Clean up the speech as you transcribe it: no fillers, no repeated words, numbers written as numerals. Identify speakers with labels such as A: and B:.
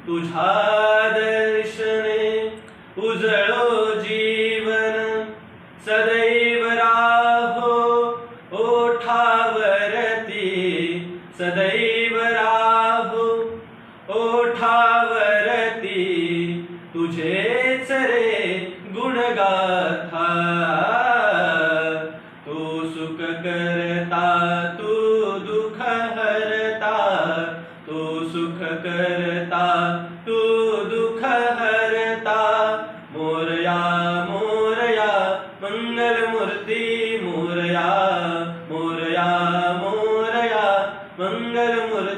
A: तुझ्या दर्शने उजळो जीवन, सदैव राहो ओठावरती, सदैव राहो ओठावरती, तुझेच रे गुणगाथा. तू सुख करता, तू दुःख हरता, तू सुख कर